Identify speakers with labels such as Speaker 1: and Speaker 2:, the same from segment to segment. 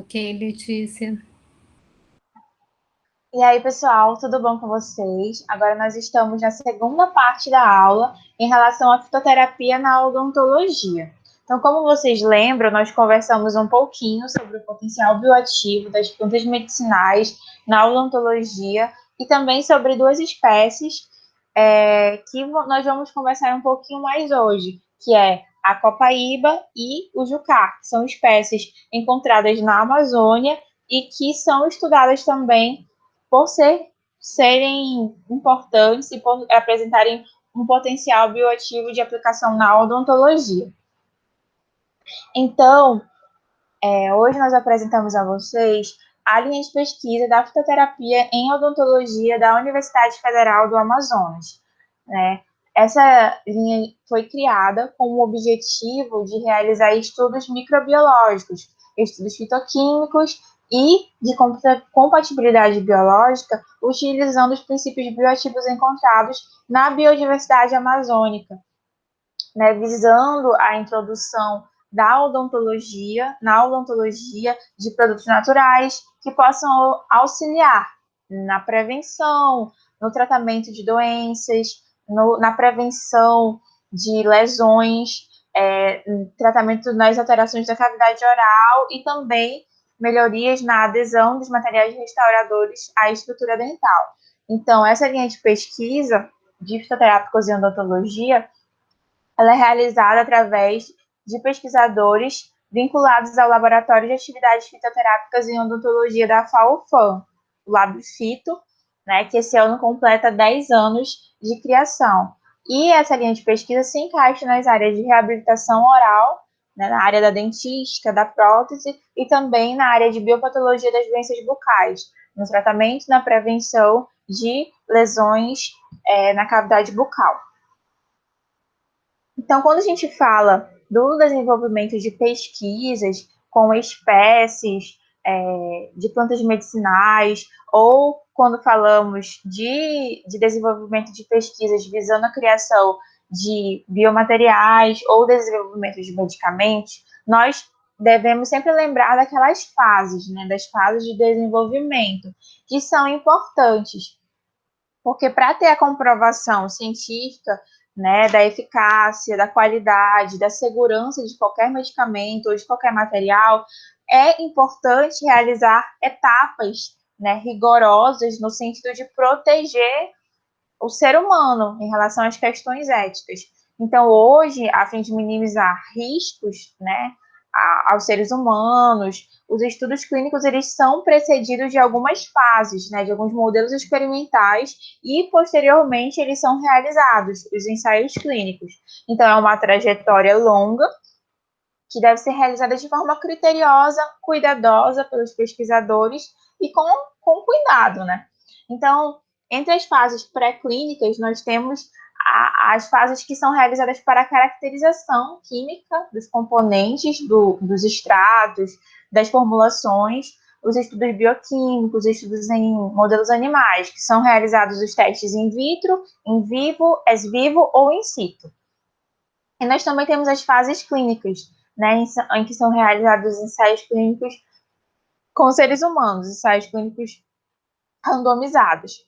Speaker 1: Ok, Letícia.
Speaker 2: E aí, pessoal, tudo bom com vocês? Agora nós estamos na segunda parte da aula em relação à fitoterapia na odontologia. Então, como vocês lembram, nós conversamos um pouquinho sobre o potencial bioativo das plantas medicinais na odontologia e também sobre duas espécies que nós vamos conversar um pouquinho mais hoje, que é a copaíba e o jucá, que são espécies encontradas na Amazônia e que são estudadas também por serem importantes e por apresentarem um potencial bioativo de aplicação na odontologia. Então, hoje nós apresentamos a vocês a linha de pesquisa da fitoterapia em odontologia da Universidade Federal do Amazonas. Né? Essa linha foi criada com o objetivo de realizar estudos microbiológicos, estudos fitoquímicos e de compatibilidade biológica, utilizando os princípios bioativos encontrados na biodiversidade amazônica, né, visando a introdução na odontologia de produtos naturais que possam auxiliar na prevenção, no tratamento de doenças, na prevenção de lesões, tratamento nas alterações da cavidade oral e também melhorias na adesão dos materiais restauradores à estrutura dental. Então, essa linha de pesquisa de fitoterápicos em odontologia ela é realizada através de pesquisadores vinculados ao Laboratório de Atividades Fitoterápicas em Odontologia da FAOFAM, o LabFito, né, que esse ano completa 10 anos de criação. E essa linha de pesquisa se encaixa nas áreas de reabilitação oral, né, na área da dentística, da prótese e também na área de biopatologia das doenças bucais, no tratamento e na prevenção de lesões na cavidade bucal. Então, quando a gente fala do desenvolvimento de pesquisas com espécies de plantas medicinais, ou quando falamos de desenvolvimento de pesquisas visando a criação de biomateriais ou desenvolvimento de medicamentos, nós devemos sempre lembrar daquelas fases, né, das fases de desenvolvimento, que são importantes, porque para ter a comprovação científica, né, da eficácia, da qualidade, da segurança de qualquer medicamento ou de qualquer material, é importante realizar etapas, né, rigorosas no sentido de proteger o ser humano em relação às questões éticas. Então, hoje, a fim de minimizar riscos, né, aos seres humanos, os estudos clínicos eles são precedidos de algumas fases, né, de alguns modelos experimentais e posteriormente eles são realizados os ensaios clínicos. Então é uma trajetória longa que deve ser realizada de forma criteriosa, cuidadosa pelos pesquisadores e com cuidado, né? Então, entre as fases pré-clínicas, nós temos as fases que são realizadas para a caracterização química dos componentes, dos extratos, das formulações, os estudos bioquímicos, estudos em modelos animais, que são realizados os testes in vitro, in vivo, ex vivo ou in situ. E nós também temos as fases clínicas, né, em que são realizados ensaios clínicos com seres humanos, ensaios clínicos randomizados.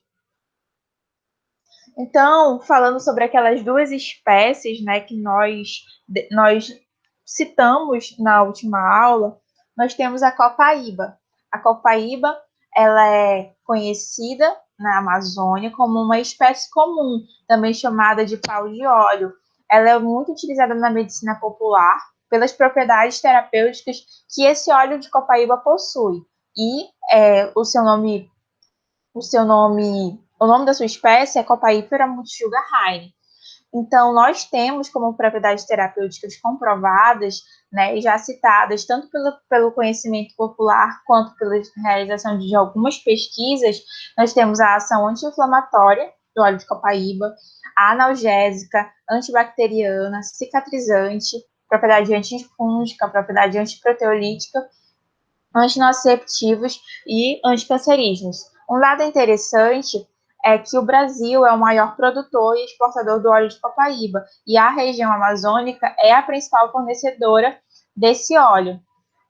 Speaker 2: Então, falando sobre aquelas duas espécies, né, que nós citamos na última aula, nós temos a copaíba. A copaíba, ela é conhecida na Amazônia como uma espécie comum, também chamada de pau de óleo. Ela é muito utilizada na medicina popular pelas propriedades terapêuticas que esse óleo de copaíba possui. E o nome da sua espécie é Copaípera multijulgarhaini. Então, nós temos como propriedades terapêuticas comprovadas, né, e já citadas, tanto pelo conhecimento popular quanto pela realização de algumas pesquisas, nós temos a ação anti-inflamatória do óleo de copaíba, a analgésica, antibacteriana, cicatrizante, propriedade antifúngica, propriedade antiproteolítica, antinociceptivos e anticancerígenos. Um dado interessante é que o Brasil é o maior produtor e exportador do óleo de copaíba, e a região amazônica é a principal fornecedora desse óleo.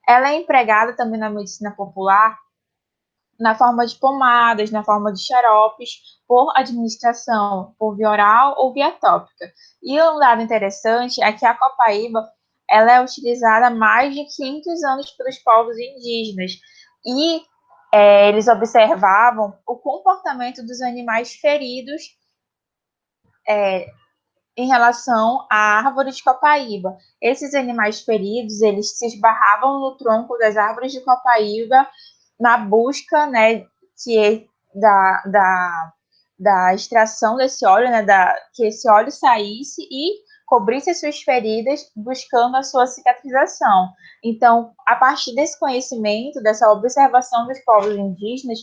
Speaker 2: Ela é empregada também na medicina popular na forma de pomadas, na forma de xaropes, por administração, por via oral ou via tópica. E um dado interessante é que a copaíba ela é utilizada há mais de 500 anos pelos povos indígenas. E eles observavam o comportamento dos animais feridos em relação à árvore de copaíba. Esses animais feridos, eles se esbarravam no tronco das árvores de copaíba na busca, né, da extração desse óleo, né, que esse óleo saísse e cobrisse as suas feridas, buscando a sua cicatrização. Então, a partir desse conhecimento, dessa observação dos povos indígenas,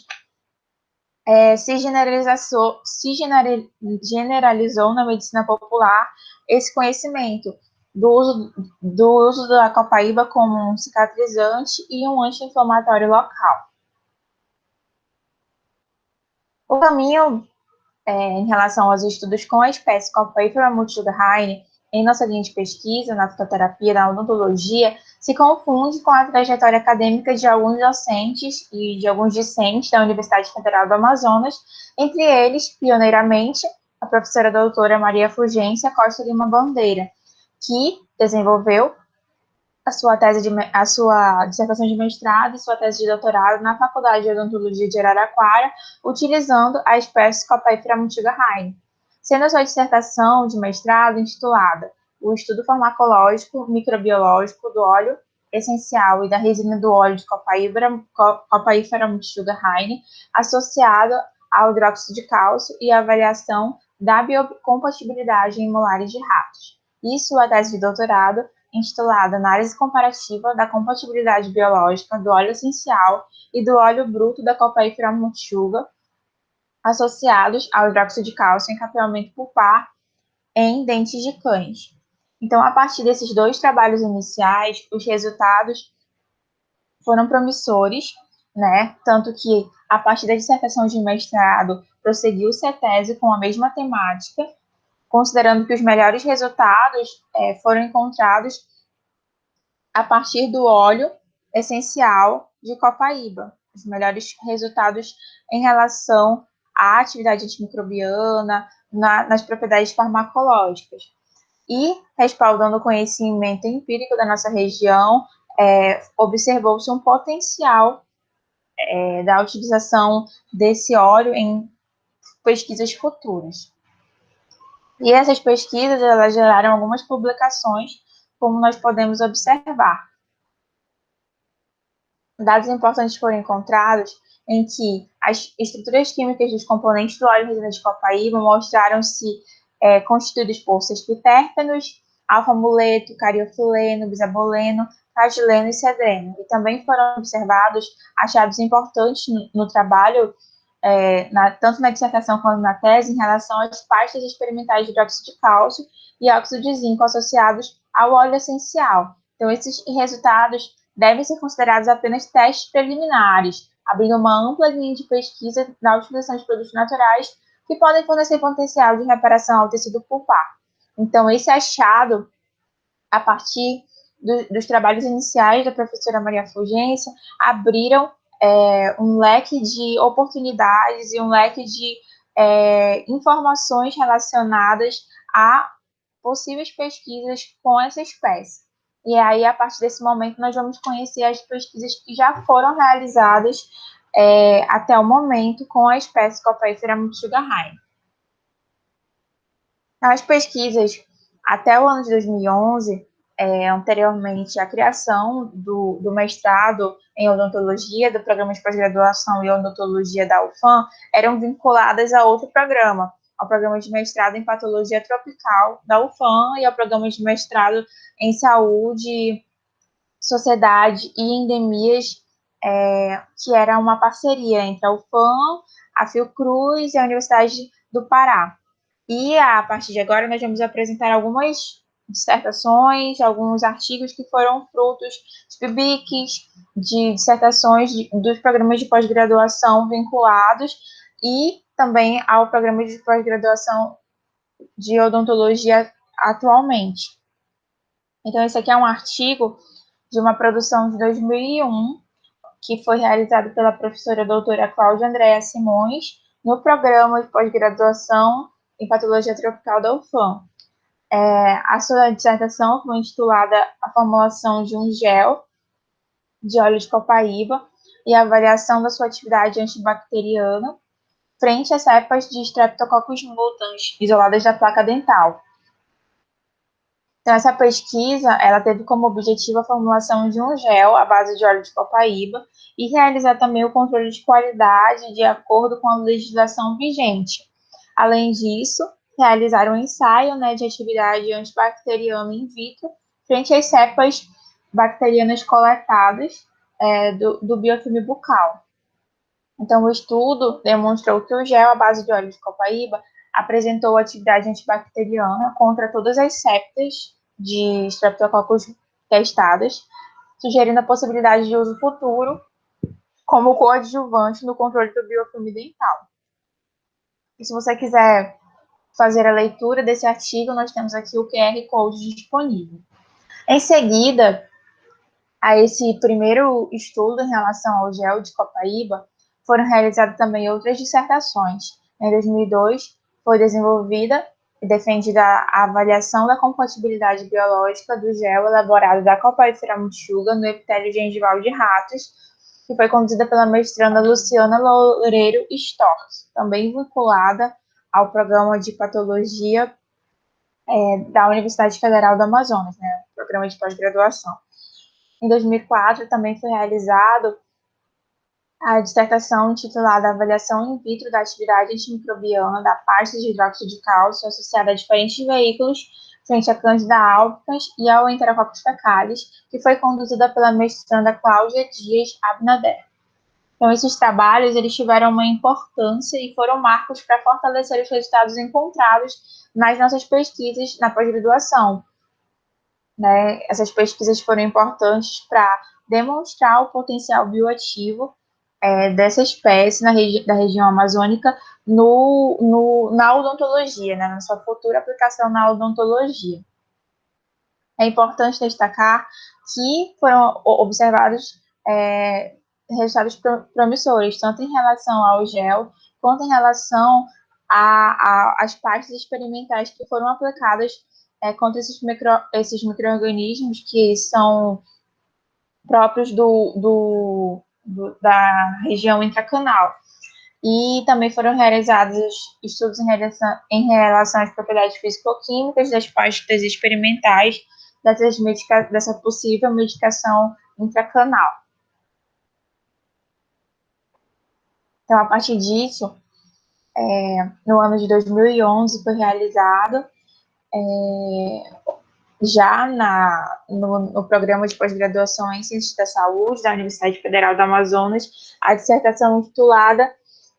Speaker 2: generalizou na medicina popular esse conhecimento do uso da copaíba como um cicatrizante e um anti-inflamatório local. O caminho em relação aos estudos com a espécie Copaífera multisugarraine em nossa linha de pesquisa, na fitoterapia, na odontologia, se confunde com a trajetória acadêmica de alguns docentes e de alguns discentes da Universidade Federal do Amazonas, entre eles, pioneiramente, a professora doutora Maria Fulgência Costa Lima Bandeira, que desenvolveu a sua dissertação de mestrado e sua tese de doutorado na Faculdade de Odontologia de Araraquara, utilizando a espécie Copaífera multisugarraine, sendo a sua dissertação de mestrado intitulada O estudo farmacológico microbiológico do óleo essencial e da resina do óleo de Copaífera multisugarraine, associado ao hidróxido de cálcio e a avaliação da biocompatibilidade em molares de ratos. E sua tese de doutorado intitulada Análise Comparativa da Compatibilidade Biológica do Óleo Essencial e do Óleo Bruto da Copaífera multisuga associados ao hidróxido de cálcio em capeamento pulpar em dentes de cães. Então, a partir desses dois trabalhos iniciais, os resultados foram promissores, né? Tanto que, a partir da dissertação de mestrado, prosseguiu-se a tese com a mesma temática, considerando que os melhores resultados foram encontrados a partir do óleo essencial de copaíba. Os melhores resultados em relação à atividade antimicrobiana, nas propriedades farmacológicas. E, respaldando o conhecimento empírico da nossa região, observou-se um potencial da utilização desse óleo em pesquisas futuras. E essas pesquisas elas geraram algumas publicações, como nós podemos observar. Dados importantes foram encontrados em que as estruturas químicas dos componentes do óleo resina de copaíba mostraram-se constituídos por sesquiterpenos, alfa-muleto, cariofileno, bisaboleno, fragileno e cedreno. E também foram observados achados importantes no trabalho, tanto na dissertação quanto na tese, em relação às pastas experimentais de hidróxido de cálcio e óxido de zinco associados ao óleo essencial. Então, esses resultados devem ser considerados apenas testes preliminares, abrindo uma ampla linha de pesquisa na utilização de produtos naturais que podem fornecer potencial de reparação ao tecido pulpar. Então, esse achado, a partir dos trabalhos iniciais da professora Maria Fulgência, abriram um leque de oportunidades e um leque de informações relacionadas a possíveis pesquisas com essa espécie. E aí, a partir desse momento, nós vamos conhecer as pesquisas que já foram realizadas até o momento com a espécie Copaífera multisugarraine. As pesquisas até o ano de 2011, anteriormente à criação do mestrado em odontologia, do programa de pós-graduação em odontologia da UFAM, eram vinculadas a outro programa, ao programa de mestrado em patologia tropical da UFAM e ao programa de mestrado em saúde, sociedade e endemias, que era uma parceria entre a UFAM, a Fiocruz e a Universidade do Pará. E a partir de agora nós vamos apresentar algumas dissertações, alguns artigos que foram frutos de PIBICs, de dissertações dos programas de pós-graduação vinculados e também ao programa de pós-graduação de odontologia atualmente. Então, esse aqui é um artigo de uma produção de 2001, que foi realizado pela professora doutora Cláudia Andréa Simões, no programa de pós-graduação em Patologia Tropical da UFAM. A sua dissertação foi intitulada A Formulação de um Gel de óleo de copaíba e a avaliação da sua atividade antibacteriana frente a cepas de Streptococcus mutans isoladas da placa dental. Então, essa pesquisa, ela teve como objetivo a formulação de um gel à base de óleo de copaíba e realizar também o controle de qualidade de acordo com a legislação vigente. Além disso, realizar um ensaio, de atividade antibacteriana in vitro frente às cepas bacterianas coletadas do biofilme bucal. Então, o estudo demonstrou que o gel à base de óleo de copaíba apresentou atividade antibacteriana contra todas as cepas de Streptococcus testadas, sugerindo a possibilidade de uso futuro como coadjuvante no controle do biofilme dental. E se você quiser fazer a leitura desse artigo, nós temos aqui o QR Code disponível. Em seguida, a esse primeiro estudo em relação ao gel de copaíba, foram realizadas também outras dissertações. Em 2002, foi desenvolvida e defendida a avaliação da compatibilidade biológica do gel elaborado da Copaífera multiuga no epitélio gengival de ratos, que foi conduzida pela mestranda Luciana Loureiro Storck, também vinculada ao programa de patologia da Universidade Federal do Amazonas, programa de pós-graduação. Em 2004, também foi realizado a dissertação intitulada Avaliação in vitro da atividade antimicrobiana da pasta de hidróxido de cálcio associada a diferentes veículos frente à Candida albicans e ao Enterococcus fecalis, que foi conduzida pela mestranda Cláudia Dias Abinader. Então, esses trabalhos eles tiveram uma importância e foram marcos para fortalecer os resultados encontrados nas nossas pesquisas na pós-graduação. Essas pesquisas foram importantes para demonstrar o potencial bioativo dessa espécie da região amazônica na odontologia, na sua futura aplicação na odontologia. É importante destacar que foram observados resultados promissores, tanto em relação ao gel, quanto em relação às partes experimentais que foram aplicadas contra esses micro-organismos que são próprios da região intracanal. E também foram realizados estudos em relação às propriedades físico-químicas das pastas experimentais dessa possível medicação intracanal. Então, a partir disso, no ano de 2011, foi realizado já no programa de pós-graduação em Ciências da Saúde da Universidade Federal do Amazonas, a dissertação intitulada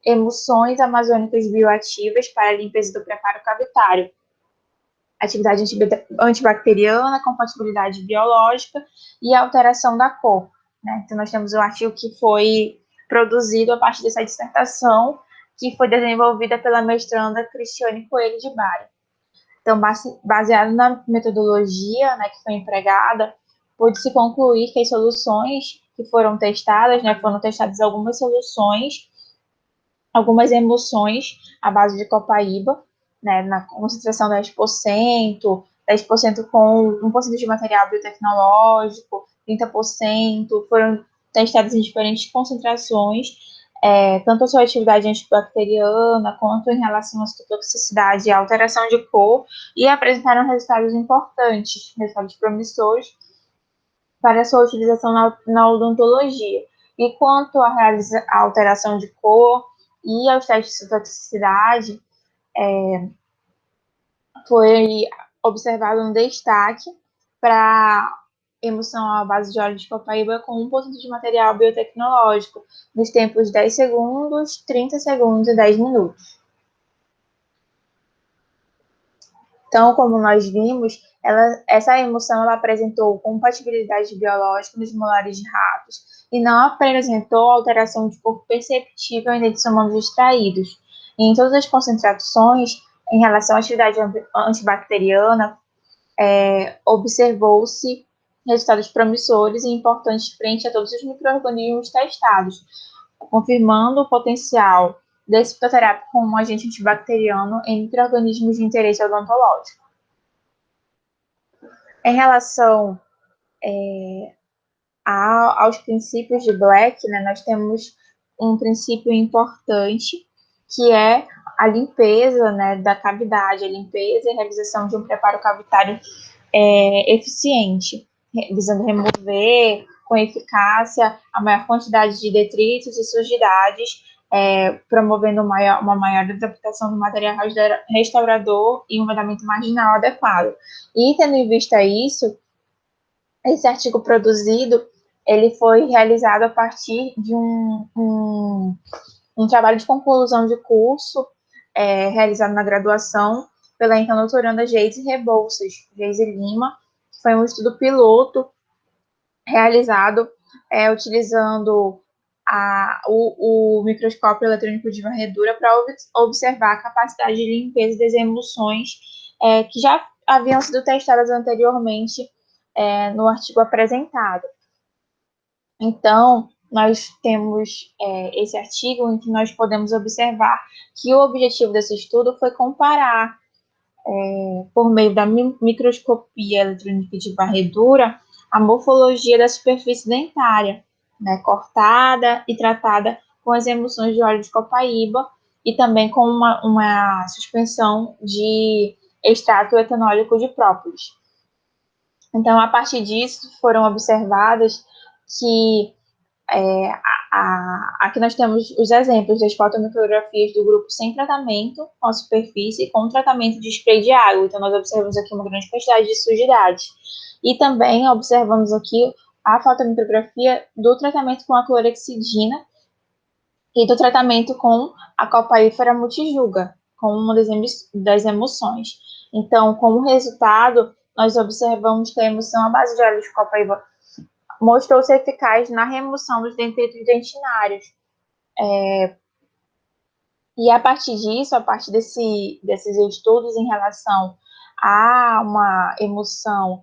Speaker 2: Emulsões amazônicas bioativas para a limpeza do preparo cavitário, atividade antibacteriana, compatibilidade biológica e alteração da cor. Então, nós temos um artigo que foi produzido a partir dessa dissertação, que foi desenvolvida pela mestranda Cristiane Coelho de Bari. Então, baseado na metodologia que foi empregada, pôde-se concluir que as soluções que foram testadas, foram testadas algumas soluções, algumas emulsões à base de copaíba, na concentração 10%, 10% com 1% de material biotecnológico, 30%, foram testadas em diferentes concentrações, tanto a sua atividade antibacteriana, quanto em relação à sua toxicidade e alteração de cor, e apresentaram resultados importantes, resultados promissores para a sua utilização na odontologia. E quanto à alteração de cor e aos testes de toxicidade, foi observado um destaque para emulsão à base de óleo de copaíba com 1% de material biotecnológico, nos tempos de 10 segundos, 30 segundos e 10 minutos. Então, como nós vimos, essa emulsão ela apresentou compatibilidade biológica nos molares de ratos e não apresentou alteração de cor perceptível em dentes humanos extraídos. E em todas as concentrações, em relação à atividade antibacteriana, observou-se resultados promissores e importantes frente a todos os micro-organismos testados, confirmando o potencial desse fitoterápico como um agente antibacteriano em micro-organismos de interesse odontológico. Em relação aos princípios de Black, né, nós temos um princípio importante, que é a limpeza, né, da cavidade, a limpeza e realização de um preparo cavitário eficiente, visando remover com eficácia a maior quantidade de detritos e sujidades, promovendo uma maior adaptação do material restaurador e um vedamento marginal adequado. E, tendo em vista isso, esse artigo produzido, ele foi realizado a partir de um trabalho de conclusão de curso realizado na graduação pela então doutoranda Geise Rebouças, Geise Lima, que foi um estudo piloto realizado utilizando o microscópio eletrônico de varredura para observar a capacidade de limpeza das emulsões que já haviam sido testadas anteriormente no artigo apresentado. Então, nós temos esse artigo em que nós podemos observar que o objetivo desse estudo foi comparar, por meio da microscopia eletrônica de varredura, a morfologia da superfície dentária, né, cortada e tratada com as emulsões de óleo de copaíba e também com uma suspensão de extrato etanólico de própolis. Então, a partir disso, foram observadas que aqui nós temos os exemplos das fotomicrografias do grupo sem tratamento com a superfície e com tratamento de spray de água. Então, nós observamos aqui uma grande quantidade de sujidades. E também observamos aqui a fotomicrografia do tratamento com a clorexidina e do tratamento com a copaífera multijuga, com uma das emulsões. Então, como resultado, nós observamos que a emulsão à base de óleo de copaíba mostrou-se eficaz na remoção dos detritos dentinários. E a partir disso, a partir desses estudos em relação a uma emulsão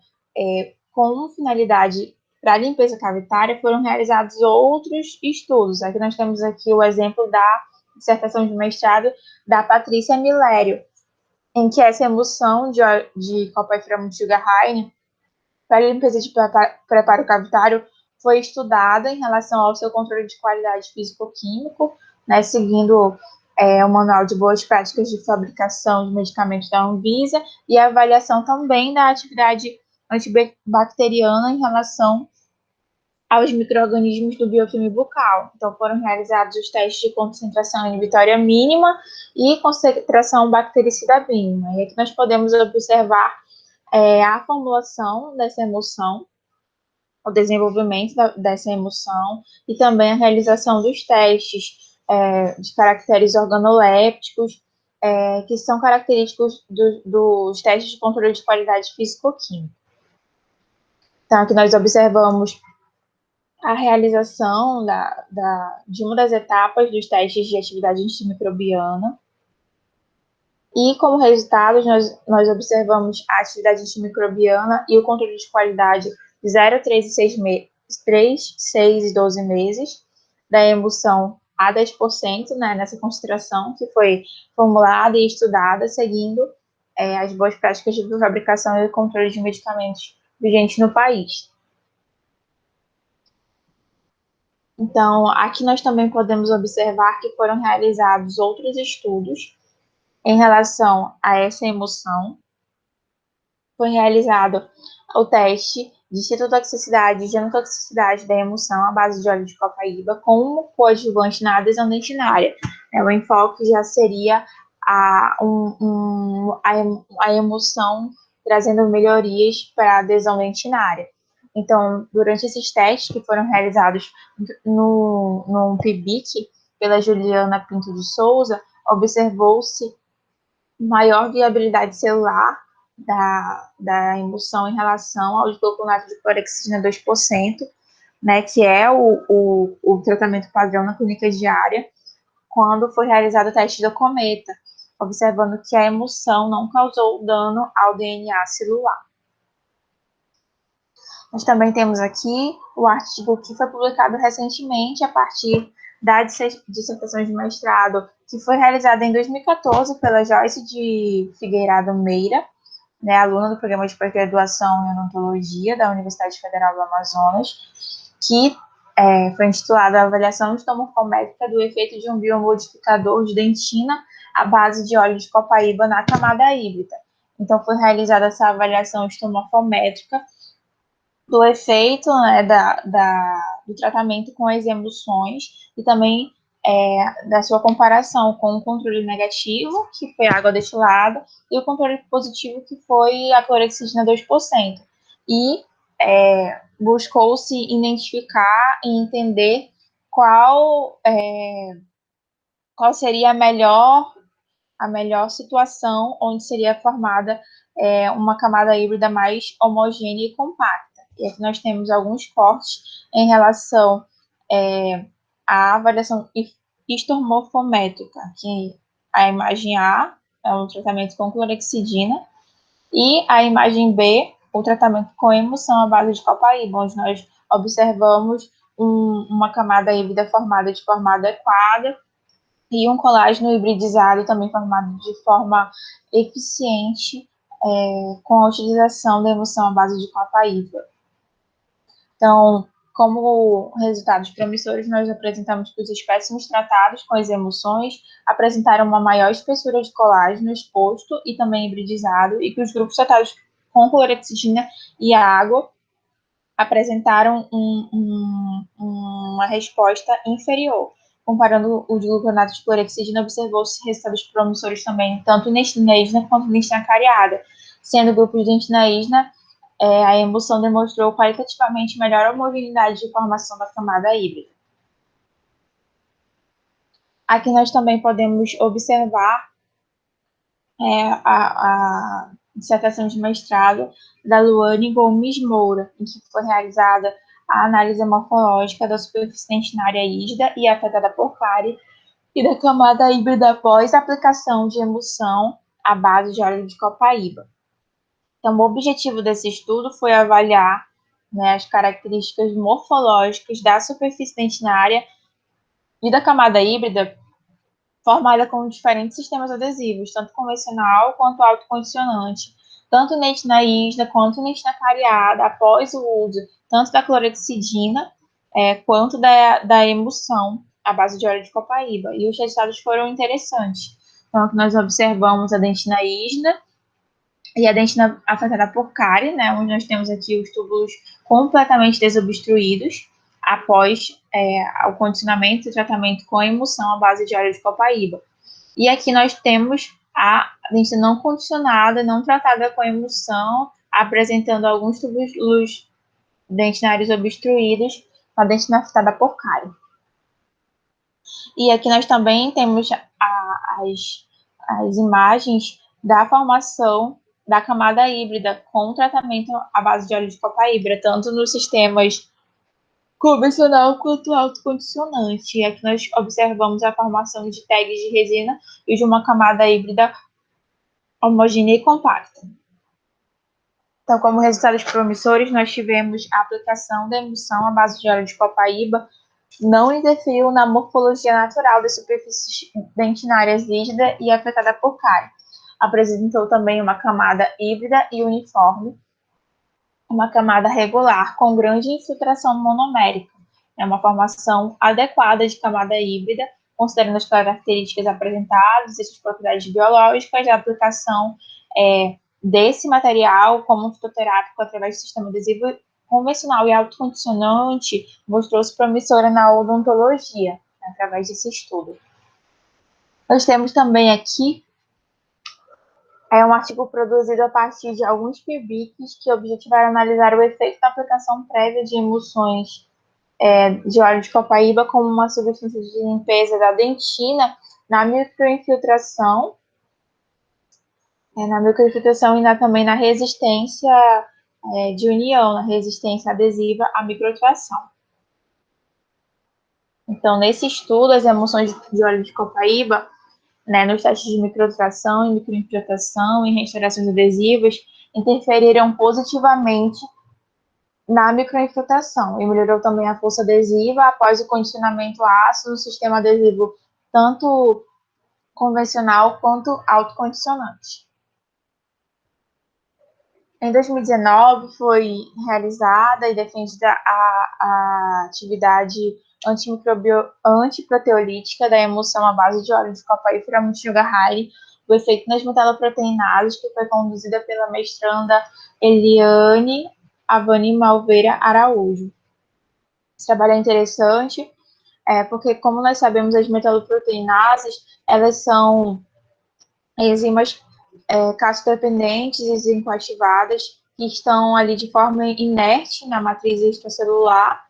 Speaker 2: com finalidade para limpeza cavitária, foram realizados outros estudos. Aqui nós temos o exemplo da dissertação de mestrado da Patrícia Milério, em que essa emulsão de copaífera multijuga Heine para limpeza de preparo cavitário foi estudada em relação ao seu controle de qualidade físico-químico, né, seguindo o Manual de Boas Práticas de Fabricação de Medicamentos da Anvisa e a avaliação também da atividade antibacteriana em relação aos micro-organismos do biofilme bucal. Então, foram realizados os testes de concentração inibitória mínima e concentração bactericida mínima. E aqui nós podemos observar a formulação dessa emulsão, o desenvolvimento dessa emulsão e também a realização dos testes de caracteres organolépticos, que são característicos dos testes de controle de qualidade físico-química. Então, aqui nós observamos a realização de uma das etapas dos testes de atividade antimicrobiana. E, como resultado, nós observamos a atividade antimicrobiana e o controle de qualidade de 0, 3 e 6 e 12 meses, da emulsão a 10%, né, nessa concentração que foi formulada e estudada, seguindo as boas práticas de fabricação e controle de medicamentos vigentes no país. Então, aqui nós também podemos observar que foram realizados outros estudos em relação a essa emulsão. Foi realizado o teste de citotoxicidade e genotoxicidade da emulsão à base de óleo de copaíba como coadjuvante na adesão dentinária. O enfoque já seria a emulsão trazendo melhorias para a adesão dentinária. Então, durante esses testes que foram realizados no PIBIC pela Juliana Pinto de Souza, observou-se maior viabilidade celular da emulsão em relação ao gluconato de clorexidina 2%, né, que é o tratamento padrão na clínica diária, quando foi realizado o teste do Cometa, observando que a emulsão não causou dano ao DNA celular. Nós também temos aqui o artigo que foi publicado recentemente a partir da dissertação de mestrado, que foi realizada em 2014 pela Joyce de Figueirado Meira, né, aluna do programa de pós-graduação em odontologia da Universidade Federal do Amazonas, que foi intitulada a avaliação histomorfométrica do efeito de um biomodificador de dentina à base de óleo de copaíba na camada híbrida. Então, foi realizada essa avaliação histomorfométrica do efeito, né, do tratamento com as emulsões e também da sua comparação com o controle negativo, que foi a água destilada, e o controle positivo, que foi a clorexidina 2%. E buscou-se identificar e entender qual seria a melhor situação onde seria formada uma camada híbrida mais homogênea e compacta. E aqui nós temos alguns cortes em relação à avaliação histomorfométrica, que a imagem A é um tratamento com clorexidina, e a imagem B, o tratamento com emulsão à base de copaíba, onde nós observamos uma camada híbrida formada de forma adequada e um colágeno hibridizado também formado de forma eficiente com a utilização da emulsão à base de copaíba. Então, como resultados promissores, nós apresentamos que os espécimes tratados com as emulsões apresentaram uma maior espessura de colágeno exposto e também hibridizado, e que os grupos tratados com clorexidina e água apresentaram uma resposta inferior. Comparando o de gluconato de clorexidina, observou-se resultados promissores também, tanto em dentina ígna quanto em dentina cariada, sendo o grupo de dentina ígna a emulsão demonstrou qualitativamente melhor homogeneidade de formação da camada híbrida. Aqui nós também podemos observar a dissertação de mestrado da Luane Gomes Moura, em que foi realizada a análise morfológica da superfície dentinária rígida e afetada por cárie e da camada híbrida após a aplicação de emulsão à base de óleo de copaíba. Então, o objetivo desse estudo foi avaliar, né, as características morfológicas da superfície dentinária e da camada híbrida formada com diferentes sistemas adesivos, tanto convencional quanto autocondicionante, tanto dentina ígida quanto dentina cariada, após o uso tanto da clorexidina quanto da emulsão à base de óleo de copaíba. E os resultados foram interessantes. Então, aqui nós observamos a dentina ígida e a dentina afetada por cárie, né, onde nós temos aqui os túbulos completamente desobstruídos após o condicionamento e tratamento com emulsão à base de óleo de copaíba. E aqui nós temos a dentina não condicionada, não tratada com emulsão, apresentando alguns túbulos dentinários obstruídos, com a dentina afetada por cárie. E aqui nós também temos as imagens da formação da camada híbrida com tratamento à base de óleo de copaíba, tanto nos sistemas convencional quanto autocondicionante. E aqui nós observamos a formação de tags de resina e de uma camada híbrida homogênea e compacta. Então, como resultados promissores, nós tivemos a aplicação da emulsão à base de óleo de copaíba não interferiu na morfologia natural das superfícies dentinárias rígida e afetada por cárie. Apresentou também uma camada híbrida e uniforme, uma camada regular com grande infiltração monomérica. É uma formação adequada de camada híbrida, considerando as características apresentadas e suas propriedades biológicas, a aplicação desse material como fitoterápico através do sistema adesivo convencional e autocondicionante mostrou-se promissora na odontologia, né, através desse estudo. Nós temos também aqui um artigo produzido a partir de alguns PIBICs que objetivaram analisar o efeito da aplicação prévia de emulsões de óleo de copaíba como uma substância de limpeza da dentina na microinfiltração, e também na resistência de união, na resistência adesiva à microtração. Então, nesse estudo, as emulsões de óleo de copaíba, né, nos testes de microtração e microinfiltração e restaurações adesivas, interferiram positivamente na microinfiltração e melhorou também a força adesiva após o condicionamento ácido no sistema adesivo, tanto convencional quanto autocondicionante. Em 2019, foi realizada e defendida a atividade antiproteolítica da emulsão à base de óleo de copaífera multisugar-high, o efeito nas metaloproteinases, que foi conduzida pela mestranda Eliane Avani Malveira Araújo. Esse trabalho é interessante, porque, como nós sabemos, as metaloproteinases, elas são enzimas caspodependentes e zincoativadas que estão ali de forma inerte na matriz extracelular,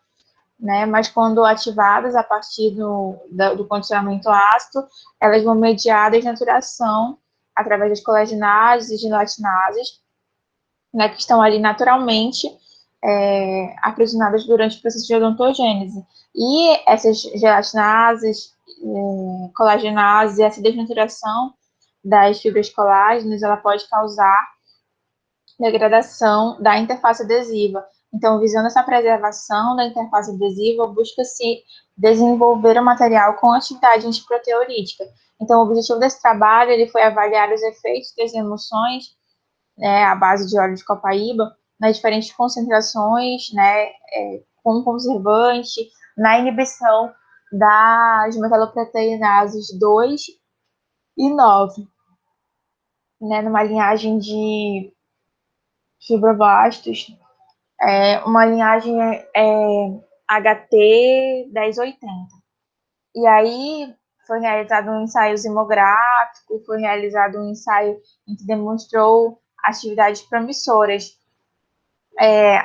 Speaker 2: né? Mas quando ativadas a partir do condicionamento ácido, elas vão mediar a desnaturação através das colaginases e gelatinases, né? Que estão ali naturalmente aprisionadas durante o processo de odontogênese. E essas gelatinases, colagenases e essa desnaturação das fibras colágenas, ela pode causar degradação da interface adesiva. Então, visando essa preservação da interface adesiva, busca-se desenvolver o material com atividade antiproteolítica. Então, o objetivo desse trabalho ele foi avaliar os efeitos das emulsões, à base de óleo de copaíba, nas diferentes concentrações, com conservante, na inibição das metaloproteinases 2 e 9, numa linhagem de fibroblastos, uma linhagem HT 1080. E aí foi realizado um ensaio zimográfico, foi realizado um ensaio em que demonstrou atividades promissoras.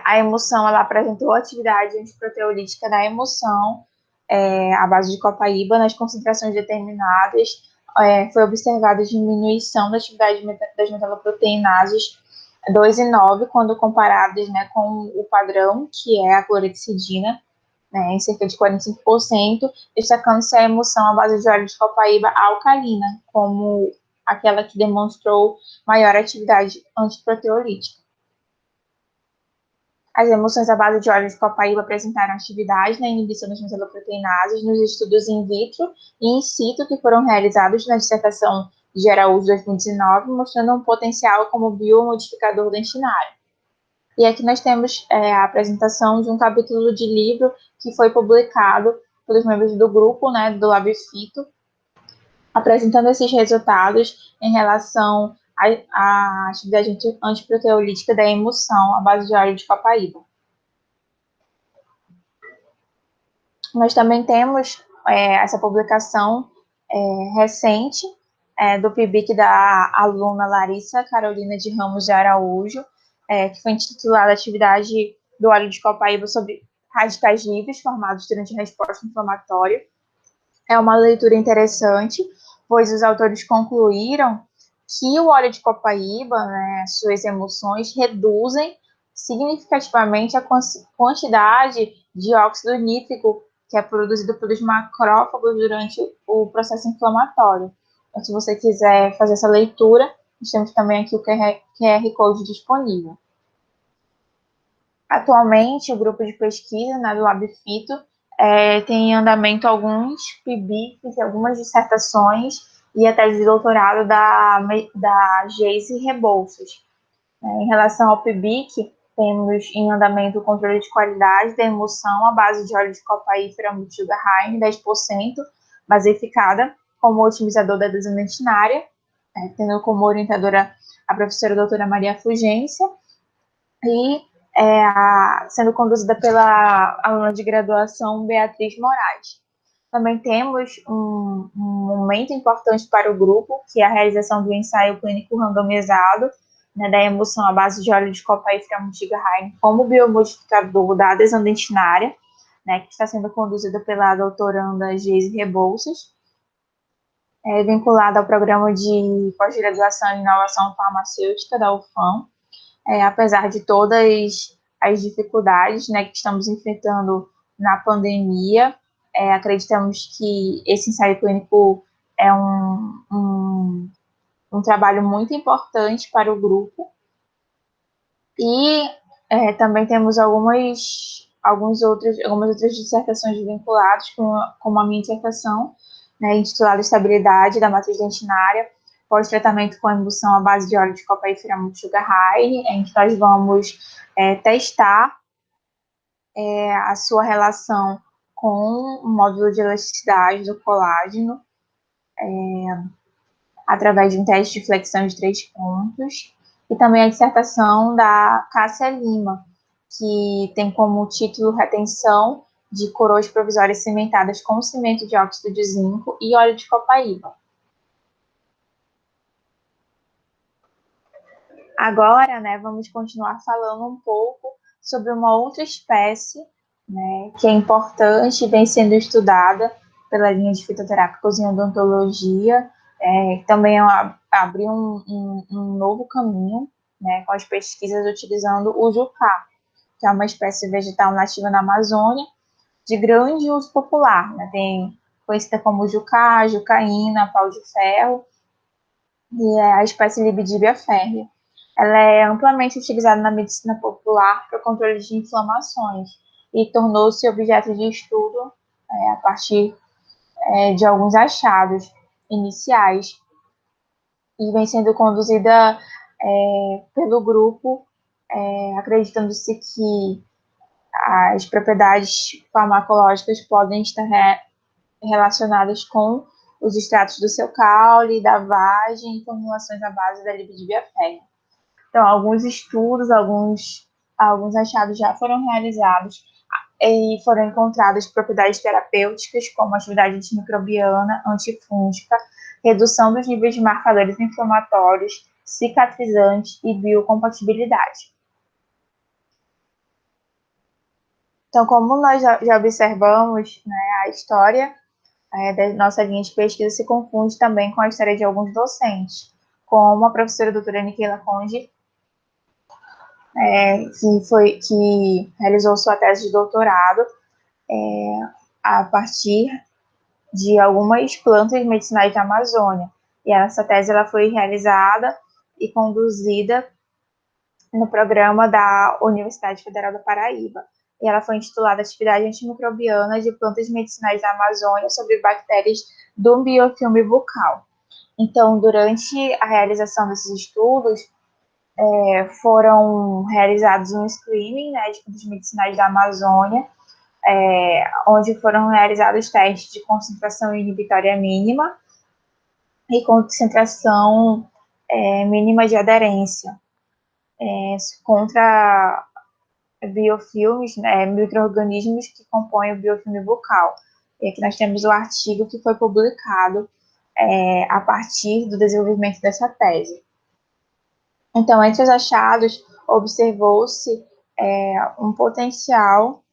Speaker 2: A emulsão, ela apresentou atividade antiproteolítica da emulsão, à base de copaíba, nas concentrações determinadas. Foi observada diminuição da atividade das metaloproteinases 2 e 9, quando comparadas, com o padrão, que é a clorexidina, em cerca de 45%, destacando-se a emulsão à base de óleo de copaíba alcalina, como aquela que demonstrou maior atividade antiproteolítica. As emulsões à base de óleo de copaíba apresentaram atividade na inibição das metaloproteinases nos estudos in vitro e in situ que foram realizados na dissertação de Araújo 2019, mostrando um potencial como biomodificador dentinário. E aqui nós temos a apresentação de um capítulo de livro que foi publicado pelos membros do grupo, do LabFito, apresentando esses resultados em relação à atividade antiproteolítica da emulsão à base de óleo de copaíba. Nós também temos essa publicação recente do PIBIC da aluna Larissa Carolina de Ramos de Araújo, que foi intitulada Atividade do óleo de copaíba sobre radicais livres formados durante a resposta inflamatória. É uma leitura interessante, pois os autores concluíram que o óleo de copaíba, suas emulsões, reduzem significativamente a quantidade de óxido nítrico que é produzido pelos macrófagos durante o processo inflamatório. Então, se você quiser fazer essa leitura, nós temos também aqui o QR Code disponível. Atualmente, o grupo de pesquisa do LabFito tem em andamento alguns PIBICs, algumas dissertações e a tese de doutorado da Geise Rebouças. Em relação ao PIBIC, temos em andamento o controle de qualidade da emulsão à base de óleo de copaífera multisugar-high 10%, basificada como otimizador da adesão dentinária, tendo como orientadora a professora doutora Maria Fugência, e sendo conduzida pela aluna de graduação Beatriz Moraes. Também temos um momento importante para o grupo, que é a realização do ensaio clínico randomizado, da emulsão à base de óleo de copaífera multisugar-high como biomodificador da adesão dentinária, que está sendo conduzida pela doutoranda Geise Rebouças, vinculada ao programa de pós-graduação em inovação farmacêutica da UFAM, apesar de todas as dificuldades, que estamos enfrentando na pandemia, acreditamos que esse ensaio clínico é um trabalho muito importante para o grupo. E Também temos algumas outras dissertações vinculadas com a minha dissertação, né, intitulada Estabilidade da matriz dentinária pós-tratamento com emulsão à base de óleo de copaífera multisugarraine, em que nós vamos testar a sua relação com o módulo de elasticidade do colágeno através de um teste de flexão de 3 pontos, e também a dissertação da Cássia Lima, que tem como título Retenção de coroas provisórias cimentadas com cimento de óxido de zinco e óleo de copaíba. Agora, né, vamos continuar falando um pouco sobre uma outra espécie, né, que é importante e vem sendo estudada pela linha de fitoterápicos em odontologia, também abriu um novo caminho, né, com as pesquisas utilizando o jucá, que é uma espécie vegetal nativa na Amazônia, de grande uso popular, né, tem conhecida como jucá, jucaína, pau de ferro, e é a espécie Libidibia férrea. Ela é amplamente utilizada na medicina popular para o controle de inflamações e tornou-se objeto de estudo a partir de alguns achados iniciais, e vem sendo conduzida pelo grupo, acreditando-se que as propriedades farmacológicas podem estar relacionadas com os extratos do seu caule, da vagem e formulações à base da Libidibia férrea. Então, alguns estudos, alguns achados já foram realizados e foram encontradas propriedades terapêuticas, como atividade antimicrobiana, antifúngica, redução dos níveis de marcadores inflamatórios, cicatrizante e biocompatibilidade. Então, como nós já observamos, né, a história da nossa linha de pesquisa se confunde também com a história de alguns docentes, como a professora doutora Niquela Conde, que realizou sua tese de doutorado a partir de algumas plantas medicinais da Amazônia. E essa tese ela foi realizada e conduzida no programa da Universidade Federal da Paraíba. E ela foi intitulada Atividade Antimicrobiana de Plantas Medicinais da Amazônia sobre Bactérias do Biofilme Bucal. Então, durante a realização desses estudos, foram realizados um screening, né, de plantas medicinais da Amazônia, onde foram realizados testes de concentração inibitória mínima e concentração mínima de aderência contra biofilmes, né, micro-organismos que compõem o biofilme bucal. E aqui nós temos o artigo que foi publicado a partir do desenvolvimento dessa tese. Então, entre os achados, observou-se um potencial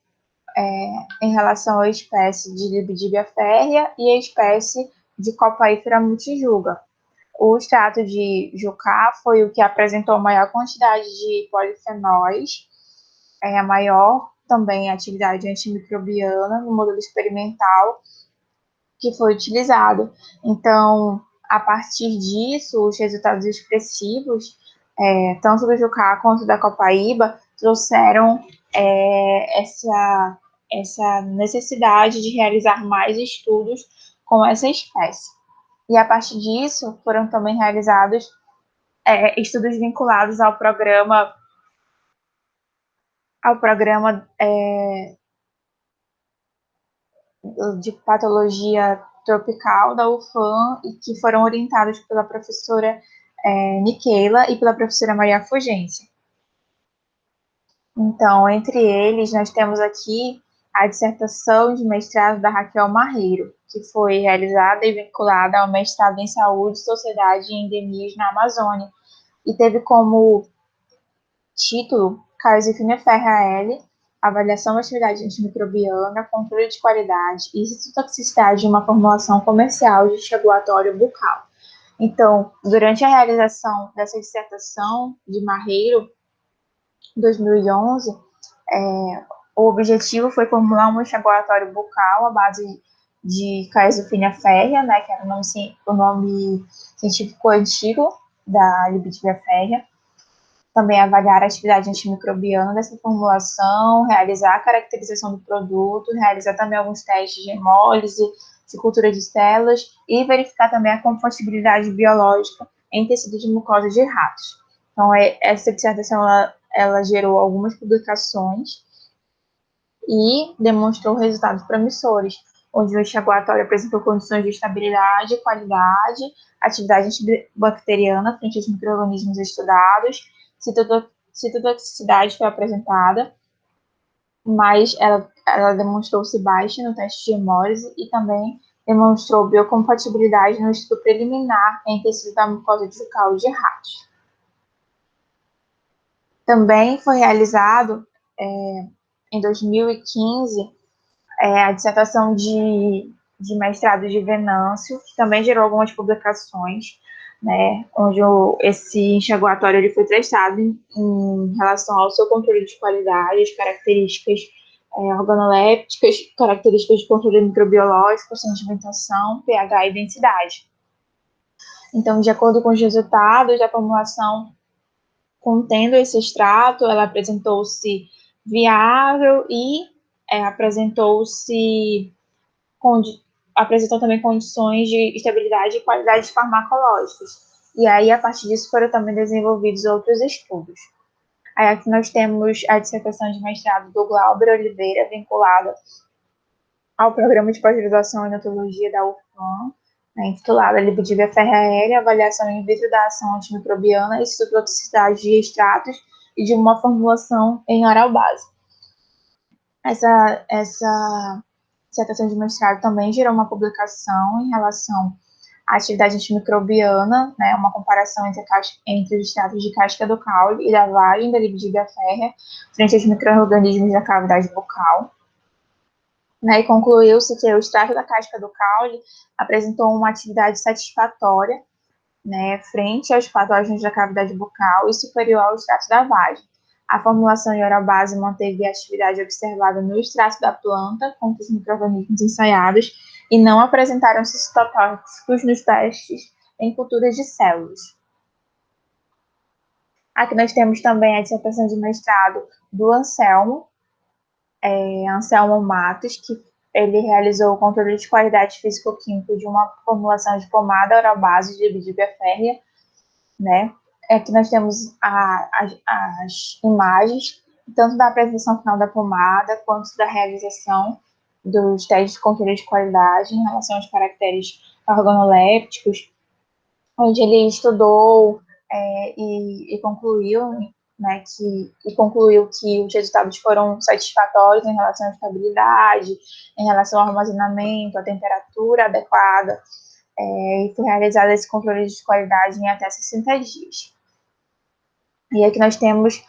Speaker 2: em relação à espécie de Libidibia férrea e a espécie de Copaífera multijuga. O extrato de jucá foi o que apresentou maior quantidade de polifenóis, a maior também atividade antimicrobiana no modelo experimental que foi utilizado. Então, a partir disso, os resultados expressivos, tanto do jucá quanto da copaíba, trouxeram essa necessidade de realizar mais estudos com essa espécie. E a partir disso, foram também realizados estudos vinculados ao programa de patologia tropical da UFAM e que foram orientados pela professora Niquela e pela professora Maria Fugência. Então, entre eles, nós temos aqui a dissertação de mestrado da Raquel Marreiro, que foi realizada e vinculada ao mestrado em Saúde, Sociedade e Endemias na Amazônia, e teve como título Carisifina ferrea L, avaliação da atividade antimicrobiana, controle de qualidade e citotoxicidade de uma formulação comercial de enxaguatório bucal. Então, durante a realização dessa dissertação de Marreiro, em 2011, o objetivo foi formular um enxaguatório bucal à base de Carisophylla ferrea, né, que era o nome científico antigo da Libidibia férrea, também avaliar a atividade antimicrobiana dessa formulação, realizar a caracterização do produto, realizar também alguns testes de hemólise, de cultura de células e verificar também a compatibilidade biológica em tecido de mucosa de ratos. Então, essa dissertação ela gerou algumas publicações e demonstrou resultados promissores, onde o enxaguatório apresentou condições de estabilidade, qualidade, atividade antibacteriana frente aos micro-organismos estudados, citotoxicidade foi apresentada, mas ela demonstrou-se baixa no teste de hemólise e também demonstrou biocompatibilidade no estudo preliminar em tecido da mucosa bucal de ratos. Também foi realizado, em 2015, a dissertação de mestrado de Venâncio, que também gerou algumas publicações, né, onde esse enxaguatório ele foi testado em relação ao seu controle de qualidade, as características organolépticas, características de controle microbiológico, sedimentação, pH e densidade. Então, de acordo com os resultados da formulação contendo esse extrato, ela apresentou-se viável e apresentou também condições de estabilidade e qualidade farmacológicas. E aí, a partir disso, foram também desenvolvidos outros estudos. Aí aqui nós temos a dissertação de mestrado do Glauber Oliveira, vinculada ao programa de pós-graduação em Enotologia da UFAM, né, intitulada Lipidímia ferrérea, avaliação in vitro da ação antimicrobiana e citotoxicidade de extratos e de uma formulação em oral base. Essa dissertação de mestrado também gerou uma publicação em relação à atividade antimicrobiana, né, uma comparação entre os extratos de casca do caule e da vagem da Lipidímia férrea frente aos micro-organismos da cavidade bucal. Né, e concluiu-se que o extrato da casca do caule apresentou uma atividade satisfatória, né, frente aos patógenos da cavidade bucal e superior ao extrato da vagem. A formulação em oral base manteve a atividade observada no extrato da planta contra os micro-organismos ensaiados e não apresentaram citotóxicos nos testes em culturas de células. Aqui nós temos também a dissertação de mestrado do Anselmo Matos, que ele realizou o controle de qualidade físico-químico de uma formulação de pomada oral base de Lipidímia férrea, né? Aqui nós temos as imagens, tanto da apresentação final da pomada, quanto da realização dos testes de controle de qualidade em relação aos caracteres organolépticos, onde ele estudou e concluiu, né, concluiu que os resultados foram satisfatórios em relação à estabilidade, em relação ao armazenamento, à temperatura adequada, e foi realizado esse controle de qualidade em até 60 dias. E aqui nós temos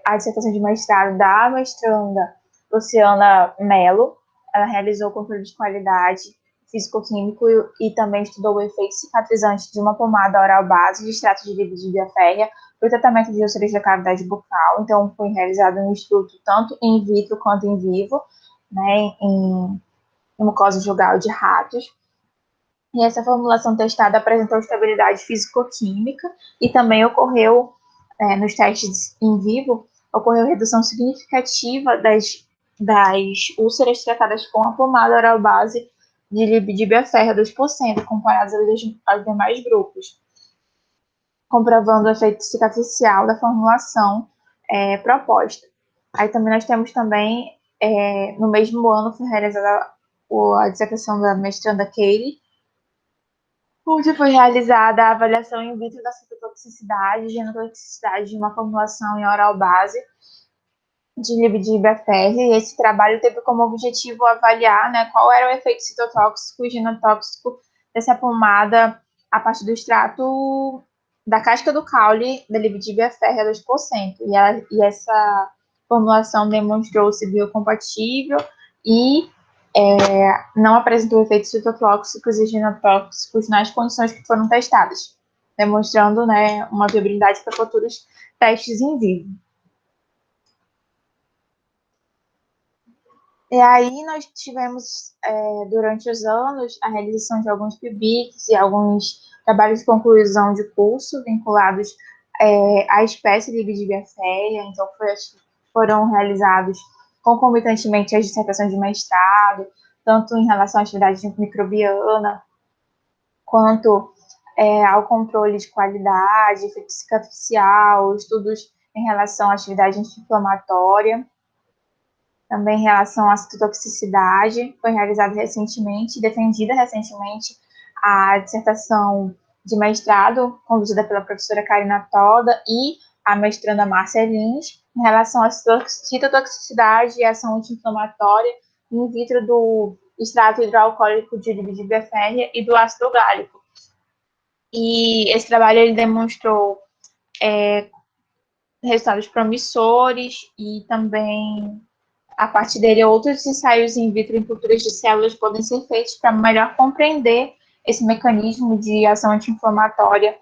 Speaker 2: a dissertação de mestrado da mestranda Luciana Mello. Ela realizou o controle de qualidade físico-químico e também estudou o efeito cicatrizante de uma pomada oral base de extrato de Lipidímia férrea para o tratamento de úlceras da cavidade bucal. Então, foi realizado um estudo tanto in vitro quanto in vivo, né, em mucosa jugal de ratos. E essa formulação testada apresentou estabilidade físico-química e também ocorreu, nos testes in vivo, ocorreu redução significativa das úlceras tratadas com a pomada oral base de Lipidímia férrea 2%, comparadas aos demais grupos, comprovando o efeito cicatricial da formulação proposta. Aí também nós temos também, no mesmo ano, foi realizada a dissertação da mestranda Katie, onde foi realizada a avaliação in vitro da citotoxicidade e genotoxicidade de uma formulação em oral base de Lipidímia férrea, e esse trabalho teve como objetivo avaliar, né, qual era o efeito citotóxico e genotóxico dessa pomada a partir do extrato da casca do caule da Lipidímia férrea 2%. E essa formulação demonstrou-se biocompatível e não apresentou efeitos citotóxicos e genotóxicos nas condições que foram testadas, demonstrando, né, uma viabilidade para futuros testes in vivo. E aí nós tivemos, durante os anos, a realização de alguns PIBICs e alguns trabalhos de conclusão de curso vinculados a espécie Libidibia férrea, então foram realizados concomitantemente as dissertações de mestrado, tanto em relação à atividade microbiana, quanto ao controle de qualidade, efeito cicatricial, estudos em relação à atividade anti-inflamatória, também em relação à citotoxicidade, foi realizada recentemente, defendida recentemente, a dissertação de mestrado, conduzida pela professora Karina Toda e a mestranda Márcia Lins, em relação à citotoxicidade e ação anti-inflamatória in vitro do extrato hidroalcoólico de Libidibia férrea e do ácido gálico. E esse trabalho ele demonstrou resultados promissores e também, a partir dele, outros ensaios in vitro em culturas de células podem ser feitos para melhor compreender esse mecanismo de ação anti-inflamatória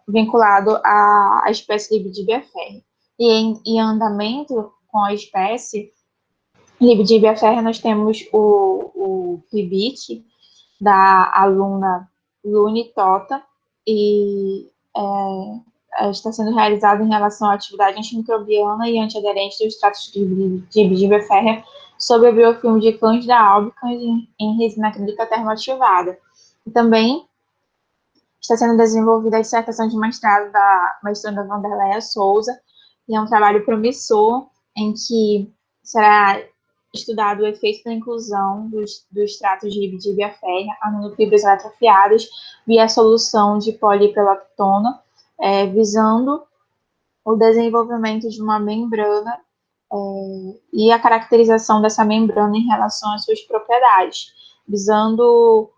Speaker 2: vinculado à espécie Libidibia férrea. E em andamento com a espécie Libidibia férrea, nós temos o PIBIC, da aluna Luni Tota, e está sendo realizado em relação à atividade antimicrobiana e antiaderente dos extratos de Libidibia férrea sobre o biofilme de Candida albicans em resina acrílica termoativada. E também está sendo desenvolvida a dissertação de mestrado da mestranda Vanderleia Souza, e é um trabalho promissor em que será estudado o efeito da inclusão dos extratos de Libidibia férrea a nanofibras eletrofiadas via solução de polihiperlactona, visando o desenvolvimento de uma membrana e a caracterização dessa membrana em relação às suas propriedades, visando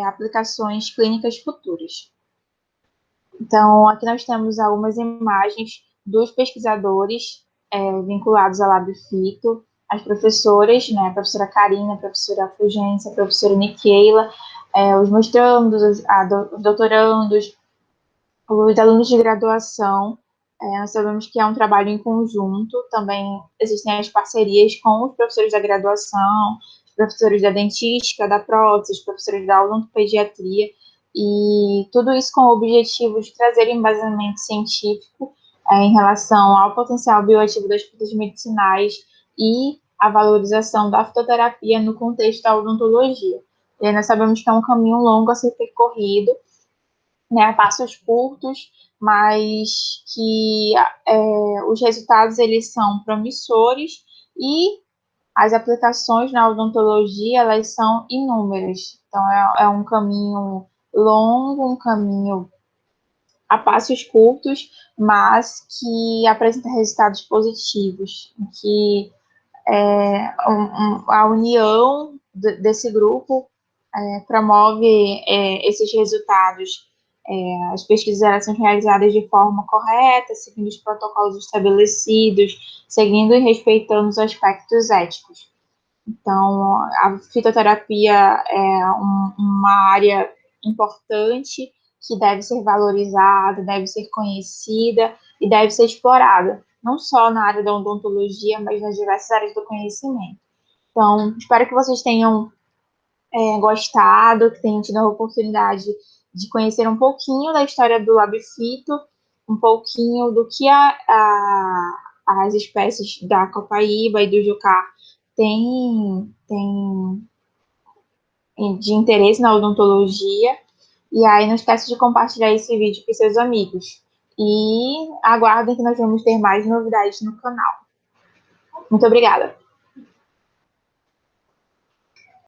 Speaker 2: aplicações clínicas futuras. Então, aqui nós temos algumas imagens dos pesquisadores vinculados à LabFito, as professoras, né, a professora Karina, a professora Fulgência, a professora Niqueila, os mestrandos, os doutorandos, os alunos de graduação. Nós sabemos que é um trabalho em conjunto, também existem as parcerias com os professores da graduação, os professores da dentística, da prótese, os professores da odontopediatria, e tudo isso com o objetivo de trazer embasamento científico em relação ao potencial bioativo das plantas medicinais e a valorização da fitoterapia no contexto da odontologia. E aí nós sabemos que é um caminho longo a ser percorrido, né, a passos curtos, mas que os resultados eles são promissores e as aplicações na odontologia elas são inúmeras. Então é um caminho longo, um caminho a passos curtos, mas que apresenta resultados positivos, que a união desse grupo promove esses resultados. As pesquisas elas são realizadas de forma correta, seguindo os protocolos estabelecidos, seguindo e respeitando os aspectos éticos. Então, a fitoterapia é uma área importante que deve ser valorizada, deve ser conhecida e deve ser explorada, não só na área da odontologia, mas nas diversas áreas do conhecimento. Então, espero que vocês tenham gostado, que tenham tido a oportunidade de conhecer um pouquinho da história do LabFito, um pouquinho do que as espécies da copaíba e do jucá têm de interesse na odontologia. E aí não esquece de compartilhar esse vídeo com seus amigos. E aguardem que nós vamos ter mais novidades no canal. Muito obrigada!